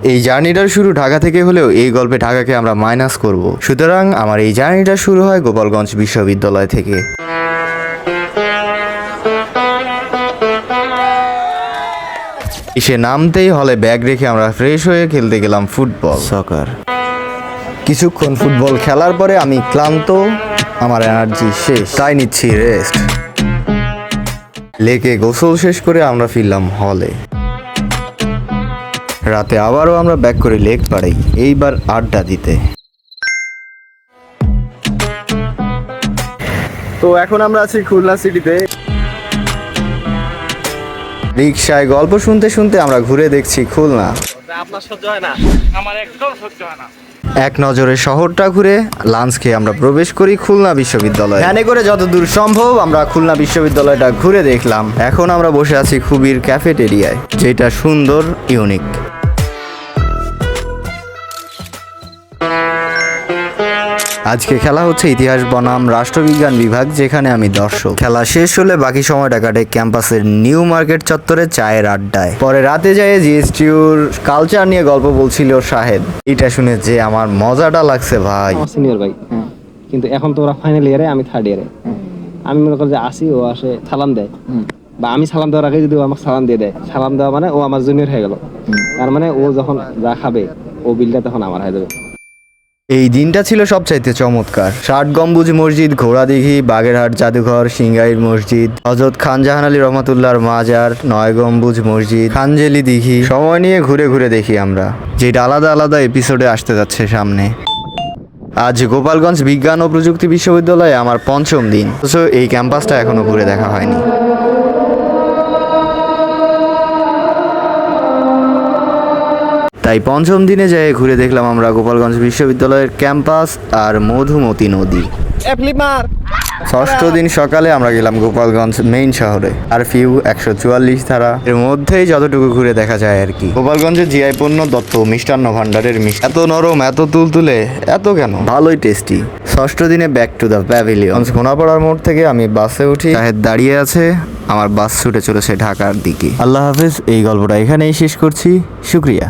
এই জার্নিটার শুরু ঢাকা থেকে হলেও এই গল্পে ঢাকাকে আমরা মাইনাস করব। সুতরাং আমার এই জার্নিটা শুরু হয় গোপালগঞ্জ বিশ্ববিদ্যালয় থেকে। এসে নামতেই হলে ব্যাগ রেখে আমরা ফ্রেশ হয়ে খেলতে গেলাম ফুটবল সকার। কিছুক্ষণ ফুটবল খেলার পরে আমি ক্লান্ত, আমার এনার্জি শেষ, তাই নিচ্ছি রেস্ট। লেকে গোসল শেষ করে আমরা ফিরলাম হলে। রাতে আবারও আমরা ব্যাক করে লেক পাড়াই, এইবার আড্ডা দিতে। তো এখন আমরা আছি খুলনা সিটিতে। রিক্সায় গল্প শুনতে শুনতে আমরা ঘুরে দেখছি খুলনা। আপনার সহ্য হয় না, আমার একদম সহ্য হয় না। এক নজরে শহরটা ঘুরে লাঞ্চ খেয়ে আমরা প্রবেশ করি খুলনা বিশ্ববিদ্যালয়ে। ভ্যানে করে যতদূর সম্ভব আমরা খুলনা বিশ্ববিদ্যালয়টা ঘুরে দেখলাম। এখন আমরা বসে আছি খুবির ক্যাফেটেরিয়ায়, যেটা সুন্দর, ইউনিক। আজকে খেলা হচ্ছে ইতিহাস বনাম রাষ্ট্রবিজ্ঞান বিভাগ, যেখানে আমি দর্শক। খেলা শেষ হলে বাকি সময়টা কাটে ক্যাম্পাসের নিউ মার্কেট চত্বরে চায়ের আড্ডায়। পরে রাতে যায় জিএসটিউর কালচার নিয়ে গল্প বলছিল শাহেদ। এটা শুনে যে আমার মজাটা লাগছে ভাই। আমার সিনিয়র ভাই, কিন্তু এখন তো ওরা ফাইনাল ইয়ারে, আমি থার্ড ইয়ারে। আমি মনে করি যে আসি, ও আসে সালাম দেয়, বা আমি সালাম দেওয়ার আগে যদি ও আমাকে সালাম দিয়ে দেয়, সালাম দেওয়া মানে ও আমার জুনিয়র হয়ে গেল। তার মানে ও যখন যা খাবে ও বিলটা তখন আমার হয়ে যাবে। এই দিনটা ছিল সবচাইতে চমৎকার। ৬০ গম্বুজ মসজিদ, ঘোড়াদিঘি, বাগেরহাট জাদুঘর, সিংগাইর মসজিদ, হযরত খান জাহান আলী রহমাতুল্লাহর মাজার, ৯ গম্বুজ মসজিদ, খানজেলি দিঘি, সময় নিয়ে ঘুরে ঘুরে দেখি আমরা, যেটা আলাদা আলাদা এপিসোডে আসতে যাচ্ছে সামনে। আজ গোপালগঞ্জ বিজ্ঞান ও প্রযুক্তি বিশ্ববিদ্যালয়ে আমার ৫ম দিন, অথচ এই ক্যাম্পাসটা এখনো ঘুরে দেখা হয়নি। তাই ৫ম দিনে যেয়ে ঘুরে দেখলাম আমরা গোপালগঞ্জ বিশ্ববিদ্যালয়ের ক্যাম্পাস আর মধুমতি নদী। ষষ্ঠ দিন সকালে আমরা গেলাম গোপালগঞ্জ মেইন শহরে। আর ফিউ ১৪৪ ধারা, এর মধ্যেই যতটুকু ঘুরে দেখা যায় আর কি। গোপালগঞ্জের জিআই পণ্য দত্ত মিষ্টান্ন ভান্ডারের মিষ্টি এত নরম, এত তুলতুলে, এত কেন, ভালোই টেস্টি। ষষ্ঠ দিনে ব্যাক টু দ্য প্যাভিলিয়ন। ঘোনাপাড়ার মোড় থেকে আমি বাসে উঠি, শাহেদ দাঁড়িয়ে আছে, আমার বাস ছুটে চলেছে ঢাকার দিকে। আল্লাহ হাফেজ। এই গল্পটা এখানেই শেষ করছি, শুক্রিয়া।